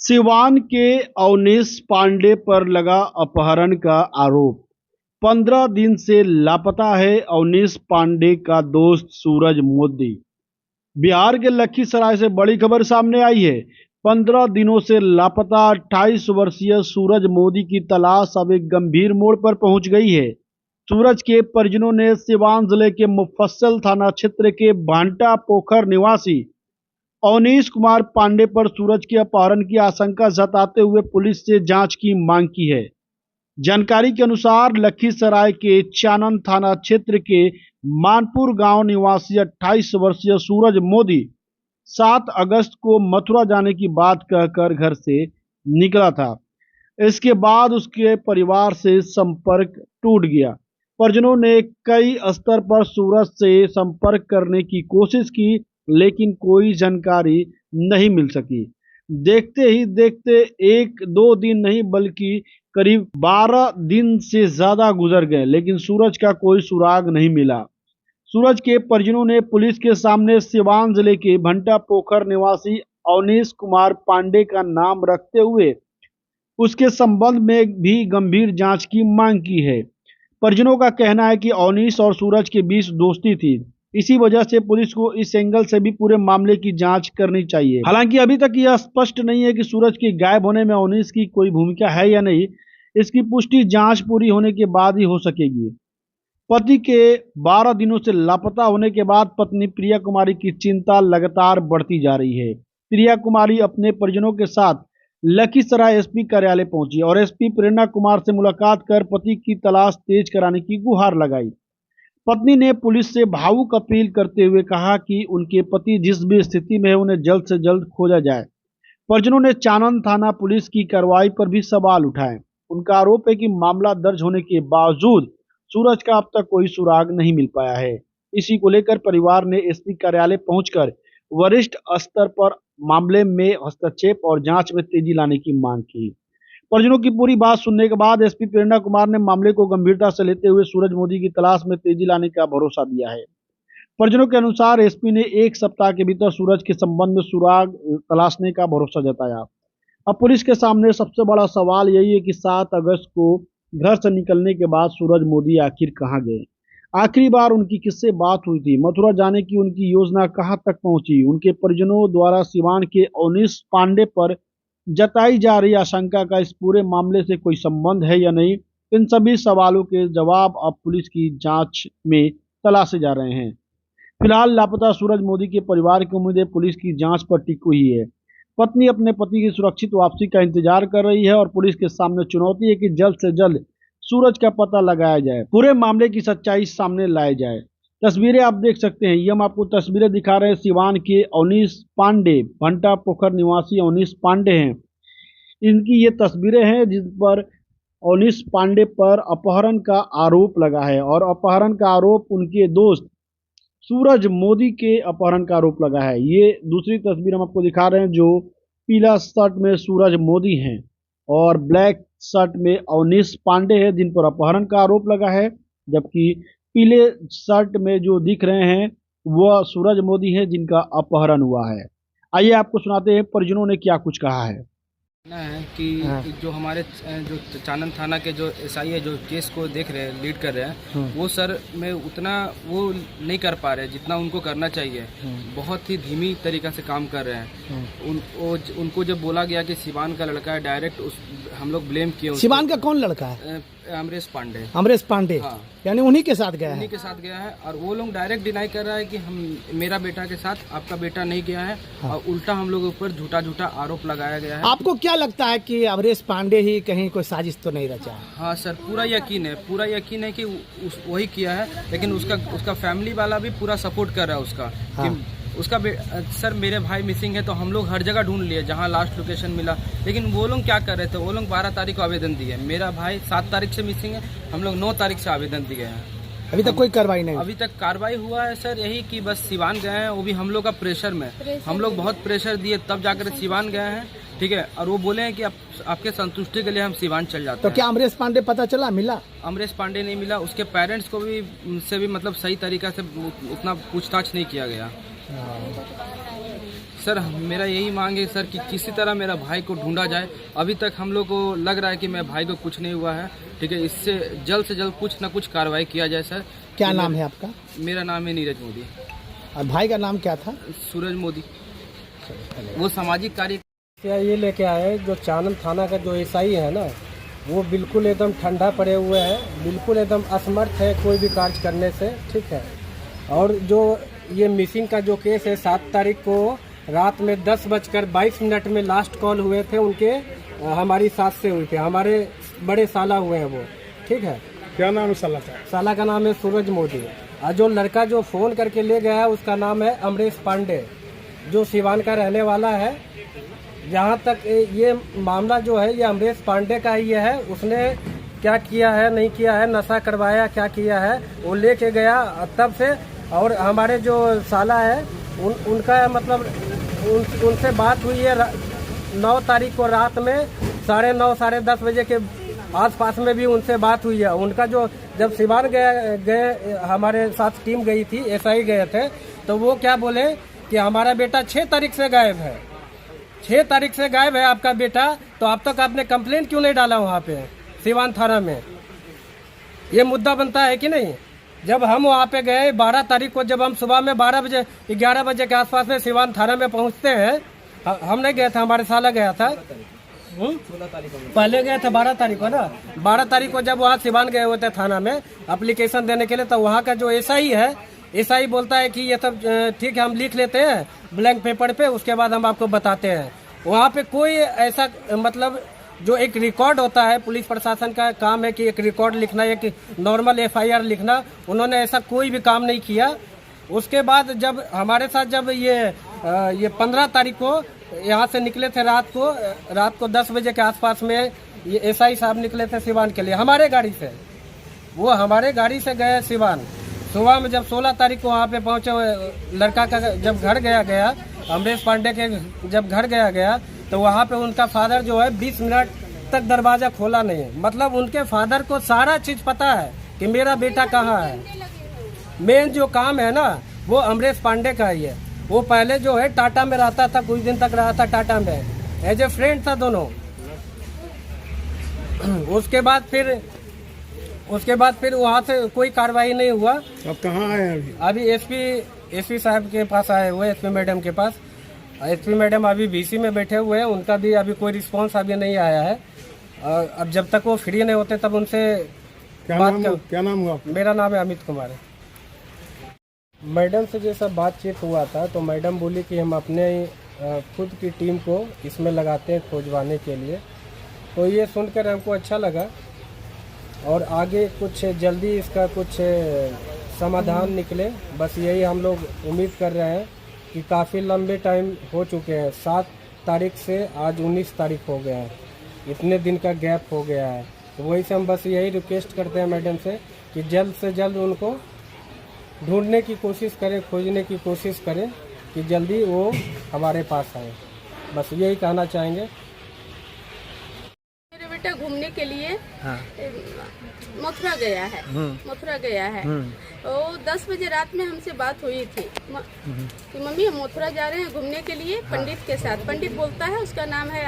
सिवान के अवनीश पांडे पर लगा अपहरण का आरोप। 15 दिन से लापता है अवनीश पांडे का दोस्त सूरज मोदी। बिहार के लखीसराय से बड़ी खबर सामने आई है। 15 दिनों से लापता 28 वर्षीय सूरज मोदी की तलाश अब एक गंभीर मोड़ पर पहुंच गई है। सूरज के परिजनों ने सिवान जिले के मुफस्सिल थाना क्षेत्र के भांटा पोखर निवासी अवनीश कुमार पांडे पर सूरज के अपहरण की आशंका जताते हुए पुलिस से जांच की मांग की है। जानकारी के अनुसार लखीसराय के चानन थाना क्षेत्र के मानपुर गांव निवासी 28 वर्षीय सूरज मोदी 7 अगस्त को मथुरा जाने की बात कहकर घर से निकला था। इसके बाद उसके परिवार से संपर्क टूट गया। परिजनों ने कई स्तर पर सूरज से संपर्क करने की कोशिश की, लेकिन कोई जानकारी नहीं मिल सकी। देखते ही देखते 1-2 दिन नहीं बल्कि करीब 12 दिन से ज्यादा गुजर गए, लेकिन सूरज का कोई सुराग नहीं मिला। सूरज के परिजनों ने पुलिस के सामने सिवान जिले के भंटा पोखर निवासी अवनीश कुमार पांडे का नाम रखते हुए उसके संबंध में भी गंभीर जांच की मांग की है। परिजनों का कहना है कि अवनीश और सूरज के बीच दोस्ती थी, इसी वजह से पुलिस को इस एंगल से भी पूरे मामले की जांच करनी चाहिए। हालांकि अभी तक यह स्पष्ट नहीं है कि सूरज के गायब होने में अवनीश की कोई भूमिका है या नहीं। इसकी पुष्टि जांच पूरी होने के बाद ही हो सकेगी। पति के 12 दिनों से लापता होने के बाद पत्नी प्रिया कुमारी की चिंता लगातार बढ़ती जा रही है। प्रिया कुमारी अपने परिजनों के साथ लखीसराय एसपी कार्यालय पहुंची और एसपी प्रेरणा कुमार से मुलाकात कर पति की तलाश तेज कराने की गुहार लगाई। पत्नी ने पुलिस से भावुक अपील करते हुए कहा कि उनके पति जिस भी स्थिति में है उन्हें जल्द से जल्द खोजा जाए। परिजनों ने चानन थाना पुलिस की कार्रवाई पर भी सवाल उठाए। उनका आरोप है कि मामला दर्ज होने के बावजूद सूरज का अब तक कोई सुराग नहीं मिल पाया है। इसी को लेकर परिवार ने एसपी कार्यालय पहुंचकर वरिष्ठ स्तर पर मामले में हस्तक्षेप और जांच में तेजी लाने की मांग की। परिजनों की पूरी बात सुनने के बाद एसपी प्रेरणा कुमार ने मामले को गंभीरता से लेते हुए सूरज मोदी की तलाश में तेजी लाने का भरोसा दिया है। परिजनों के अनुसार एसपी ने 1 सप्ताह के भीतर सूरज के संबंध में सुराग तलाशने का भरोसा जताया। अब पुलिस के सामने सबसे बड़ा सवाल यही है कि 7 अगस्त को घर से निकलने के बाद सूरज मोदी आखिर कहां गए। आखिरी बार उनकी किससे बात हुई थी। मथुरा जाने की उनकी योजना कहां तक पहुंची। उनके परिजनों द्वारा सिवान के अवनीश पांडे पर जताई जा रही आशंका का इस पूरे मामले से कोई संबंध है या नहीं, इन सभी सवालों के जवाब अब पुलिस की जांच में तलाशे जा रहे हैं। फिलहाल लापता सूरज मोदी के परिवार की उम्मीदें पुलिस की जांच पर टिकी हुई है। पत्नी अपने पति की सुरक्षित वापसी का इंतजार कर रही है और पुलिस के सामने चुनौती है कि जल्द से जल्द सूरज का पता लगाया जाए, पूरे मामले की सच्चाई सामने लाई जाए। तस्वीरें आप देख सकते हैं, ये हम आपको तस्वीरें दिखा रहे हैं सिवान के अवनीश पांडे, भंटा पोखर निवासी अवनीश पांडे हैं। इनकी ये तस्वीरें हैं जिस पर अवनीश पांडे पर अपहरण का आरोप लगा है और अपहरण का आरोप उनके दोस्त सूरज मोदी के अपहरण का आरोप लगा है। ये दूसरी तस्वीर हम आपको दिखा रहे हैं जो पीला शर्ट में सूरज मोदी हैं और ब्लैक शर्ट में अवनीश पांडे हैं जिन पर अपहरण का आरोप लगा है, जबकि पीले शर्ट में जो दिख रहे हैं वह सूरज मोदी हैं जिनका अपहरण हुआ है। आइए आपको सुनाते हैं परिजनों ने क्या कुछ कहा है। है कि जो हमारे जो चानन थाना के जो एसआई है जो केस को देख रहे हैं, लीड कर रहे हैं, वो सर में उतना वो नहीं कर पा रहे जितना उनको करना चाहिए। बहुत ही धीमी तरीका से काम कर रहे हैं। उनको जब बोला गया कि सिवान का लड़का है, डायरेक्ट हम लोग ब्लेम किए। सिवान का कौन लड़का है? अमरेश पांडे। अमरेश पांडे, हाँ। यानी उन्हीं के साथ गया है? उन्हीं के साथ गया है और वो लोग डायरेक्ट डिनाई कर रहा है कि मेरा बेटा के साथ आपका बेटा नहीं गया है। हाँ। और उल्टा हम लोग ऊपर झूठा आरोप लगाया गया है। आपको क्या लगता है कि अमरेश पांडे ही कहीं कोई साजिश तो नहीं रचा? हाँ सर, पूरा यकीन है कि वही किया है, लेकिन उसका फैमिली वाला भी पूरा सपोर्ट कर रहा है उसका। हाँ। कि उसका सर मेरे भाई मिसिंग है तो हम लोग हर जगह ढूंढ लिए जहाँ लास्ट लोकेशन मिला, लेकिन वो लोग क्या कर रहे थे, वो लोग 12 तारीख को आवेदन दिए। मेरा भाई 7 तारीख से मिसिंग है, हम लोग 9 तारीख से आवेदन दिए हैं। अभी तक कोई कार्रवाई नहीं? अभी तक कार्रवाई हुआ है सर यही कि बस सिवान गए हैं, वो भी हम लोग का प्रेशर में। हम लोग बहुत प्रेशर दिए तब जाकर सिवान गए हैं, ठीक है। और वो बोले हैं कि आपके संतुष्टि के लिए हम सिवान चल जाते हैं। तो क्या अमरेश पांडे पता चला, मिला? अमरेश पांडे नहीं मिला। उसके पेरेंट्स को भी मतलब सही तरीका से उतना पूछताछ नहीं किया गया। सर मेरा यही मांग है सर कि किसी तरह मेरा भाई को ढूंढा जाए। अभी तक हम लोग को लग रहा है कि मेरे भाई को कुछ नहीं हुआ है, ठीक है। इससे जल्द से जल्द कुछ ना कुछ कार्रवाई किया जाए सर। क्या नाम है आपका? मेरा नाम है नीरज मोदी। और भाई का नाम क्या था? सूरज मोदी। वो सामाजिक कार्य ये लेके आए जो चानन थाना का जो एसआई है ना, वो बिल्कुल एकदम ठंडा पड़े हुए हैं, बिल्कुल एकदम असमर्थ है कोई भी कार्य करने से, ठीक है। और जो ये मिसिंग का जो केस है 7 तारीख को रात में 10:22 में लास्ट कॉल हुए थे उनके, हमारी सास से हुई थे, हमारे बड़े साला हुए हैं वो, ठीक है। क्या नाम है साला का? साला का नाम है सूरज मोदी। और जो लड़का जो फ़ोन करके ले गया है उसका नाम है अमरेश पांडे, जो सिवान का रहने वाला है। जहाँ तक ये मामला जो है ये अमरेश पांडे का ही है। उसने क्या किया है नहीं किया है, नशा करवाया क्या किया है, वो लेके गया तब से। और हमारे जो साला है उनका मतलब उनसे बात हुई है 9 तारीख को रात में 9:30 साढ़े 10 बजे के आसपास में भी उनसे बात हुई है। उनका जो जब सिवान गए हमारे साथ टीम गई थी, एसआई गए थे, तो वो क्या बोले कि हमारा बेटा 6 तारीख से गायब है, 6 तारीख से गायब है आपका बेटा, तो अब तक आपने कंप्लेन क्यों नहीं डाला वहाँ पे सिवान थाना में? ये मुद्दा बनता है कि नहीं? जब हम वहाँ पे गए 12 तारीख को, जब हम सुबह में 11 बजे के आसपास में सिवान थाना में पहुँचते हैं, हम नहीं गए थे, हमारे साला गया था, 16 तारीख को पहले गए थे, 12 तारीख को ना, 12 तारीख को जब वहाँ सिवान गए हुए थे थाना में एप्लीकेशन देने के लिए, तो वहाँ का जो एसआई है, एसआई बोलता है कि ये सब ठीक है, हम लिख लेते हैं ब्लैंक पेपर पे, उसके बाद हम आपको बताते हैं। वहाँ पे कोई ऐसा मतलब जो एक रिकॉर्ड होता है, पुलिस प्रशासन का काम है कि एक रिकॉर्ड लिखना, एक नॉर्मल एफआईआर लिखना, उन्होंने ऐसा कोई भी काम नहीं किया। उसके बाद जब हमारे साथ जब ये 15 तारीख को यहाँ से निकले थे, रात को 10 बजे के आसपास में ये एसआई साहब निकले थे सिवान के लिए हमारे गाड़ी से, वो हमारे गाड़ी से गए सिवान। सुबह में जब 16 तारीख को वहाँ पे पहुँचे, लड़का का जब घर गया अमरेश पांडे के जब घर गया तो वहाँ पे उनका फादर जो है 20 मिनट तक दरवाज़ा खोला नहीं। मतलब उनके फादर को सारा चीज़ पता है कि मेरा बेटा कहाँ है। मेन जो काम है ना वो अमरेश पांडे का ही है। वो पहले जो है टाटा में रहता था, कुछ दिन तक रहा था टाटा में, एज ए फ्रेंड था दोनों। उसके बाद फिर वहाँ से कोई कार्रवाई नहीं हुआ। अब कहाँ आए हैं अभी एसपी साहब के पास आए हुए, एसपी मैडम के पास। एसपी मैडम अभी बीसी में बैठे हुए हैं, उनका भी अभी कोई रिस्पांस अभी नहीं आया है। अब जब तक वो फ्री नहीं होते तब उनसे क्या नाम हुआ? मेरा नाम है अमित कुमार। मैडम से जैसा बातचीत हुआ था तो मैडम बोली कि हम अपने खुद की टीम को इसमें लगाते हैं खोजवाने के लिए। तो ये सुनकर हमको अच्छा लगा और आगे कुछ जल्दी इसका कुछ समाधान निकले, बस यही हम लोग उम्मीद कर रहे हैं कि काफ़ी लंबे टाइम हो चुके हैं। 7 तारीख से आज 19 तारीख हो गया है, इतने दिन का गैप हो गया है। तो वही से हम बस यही रिक्वेस्ट करते हैं मैडम से कि जल्द से जल्द उनको ढूंढने की कोशिश करें, खोजने की कोशिश करें कि जल्दी वो हमारे पास आए। बस यही कहना चाहेंगे। मेरा बेटा घूमने के लिए मथुरा गया है। तो 10 बजे रात में हमसे बात हुई थी कि मम्मी हम मथुरा जा रहे हैं घूमने के लिए पंडित के साथ। पंडित बोलता है उसका नाम है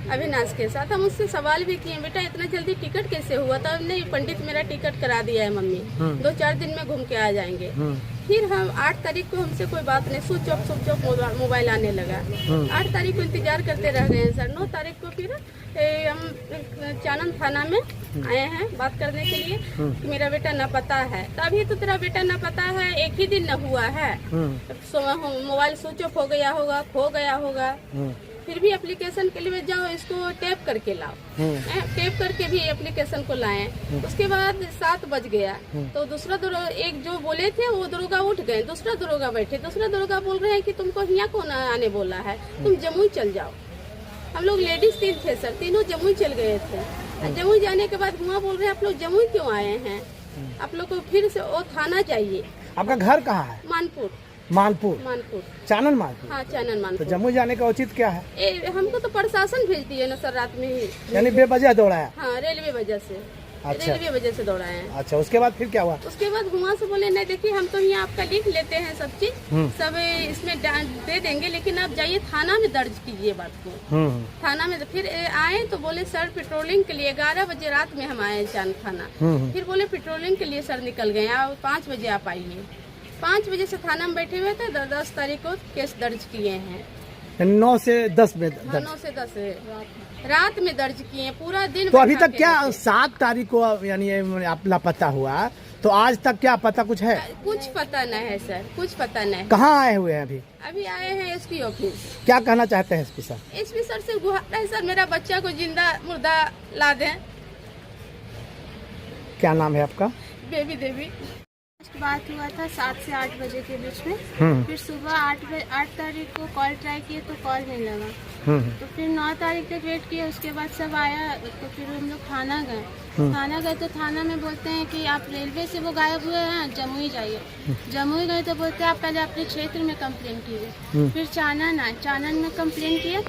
अविनाश के साथ। हम उससे सवाल भी किए, बेटा इतना जल्दी टिकट कैसे हुआ? तो नहीं, पंडित मेरा टिकट करा दिया है मम्मी, 2-4 दिन में घूम के आ जाएंगे। फिर हम 8 तारीख को हमसे कोई बात नहीं, स्विच ऑफ मोबाइल आने लगा। 8 तारीख को इंतजार करते रह गए हैं सर। 9 तारीख को फिर हम चानन थाना में आए हैं बात करने के लिए कि मेरा बेटा नापता है। तो अभी तो तेरा बेटा नापता है, एक ही दिन न हुआ है, मोबाइल स्विच ऑफ हो गया होगा, खो गया होगा। फिर भी एप्लीकेशन के लिए जाओ, इसको टैप करके लाओ, टैप करके भी एप्लीकेशन को लाए। उसके बाद 7 बज गया तो दूसरा एक जो बोले थे वो दरोगा उठ गए, दूसरा दरोगा बैठे। दूसरा दरोगा बोल रहे हैं कि तुमको यहाँ कौन आने बोला है, तुम जमुई चल जाओ। हम लोग लेडीज 3 थे सर, तीनों जमुई चल गए थे। जमुई जाने के बाद हुआ बोल रहे हैं आप लोग जमुई क्यों आए हैं, आप लोग को फिर से वो थाना चाहिए। आपका घर कहाँ है? मानपुर चानन मानपुर। हाँ, चानन मानपुर। तो जम्मू जाने का उचित क्या है? हमको तो प्रशासन भेज दिए ना सर रात में ही, यानी बेवजह दौड़ाया। हाँ, रेलवे वजह से। अच्छा। रेलवे वजह से दौड़ाए हैं। अच्छा, उसके बाद फिर क्या हुआ? उसके बाद वहाँ से बोले नहीं देखिए हम तो यहाँ आपका लिख लेते हैं सब चीज, सब इसमें दे देंगे, लेकिन आप जाइए थाना में दर्ज कीजिए बात को। थाना में फिर आए तो बोले सर पेट्रोलिंग के लिए 11 बजे रात में हम आए थाना। फिर बोले पेट्रोलिंग के लिए सर निकल गए, आप 5 बजे आप आइए। 5 बजे से थाना में बैठे हुए थे, 10 तारीख को केस दर्ज किए हैं। 9 से 10 में हाँ, 9 से 10 रात में दर्ज किए, पूरा दिन। तो अभी तक क्या 7 तारीख को यानी आप लापता हुआ, तो आज तक क्या पता कुछ है? कुछ पता नहीं है सर, कुछ पता नहीं। कहाँ आए हुए हैं अभी? अभी आए हैं एसपी ऑफिस। क्या कहना चाहते हैं एसपी सर? एसपी सर से गुहार है सर, मेरा बच्चा को जिंदा मुर्दा ला दें। क्या नाम है आपका? बेबी देवी। बात हुआ था 7 से 8 बजे के बीच में। फिर सुबह 8 तारीख को कॉल ट्राई किए तो कॉल नहीं लगा। तो फिर 9 तारीख तक वेट किए, उसके बाद सब आया तो फिर हम लोग थाना गए। थाना गए तो थाना में बोलते हैं कि आप रेलवे से वो गायब हुए हैं, जमुई जाइए। जमुई गए तो बोलते हैं आप पहले अपने क्षेत्र में कंप्लेन कीजिए। फिर चानन आए, चानन में कंप्लेन किए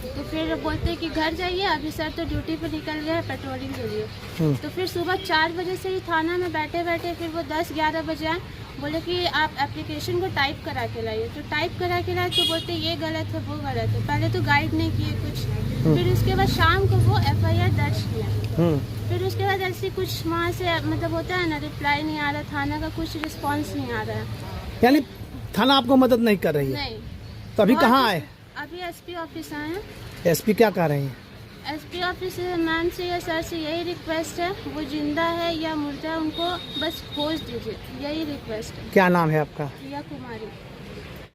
तो फिर बोलते हैं कि घर जाइए, अभी सर तो ड्यूटी पर निकल गए हैं पेट्रोलिंग के लिए। तो फिर सुबह 4 बजे से ही थाना में बैठे बैठे फिर वो 10-11 बजे आए, बोले कि आप एप्लीकेशन को टाइप करा के लाइए। तो टाइप करा के लाए तो बोलते ये गलत है वो गलत है, पहले तो गाइड नहीं किए कुछ। फिर उसके बाद शाम को वो FIR दर्ज किया। फिर उसके बाद ऐसे कुछ वहाँ से मतलब होता है ना, रिप्लाई नहीं आ रहा, थाना का कुछ रिस्पॉन्स नहीं आ रहा है, यानी थाना आपको मदद नहीं कर रही है? नहीं। तो अभी कहाँ आए? अभी SP ऑफिस आए हैं। एसपी क्या कह रहे हैं? SP ऑफिस मैम से या सर से यही रिक्वेस्ट है, वो जिंदा है या मुर्दा, उनको बस खोज दीजिए, यही रिक्वेस्ट है। क्या नाम है आपका? प्रिया कुमारी।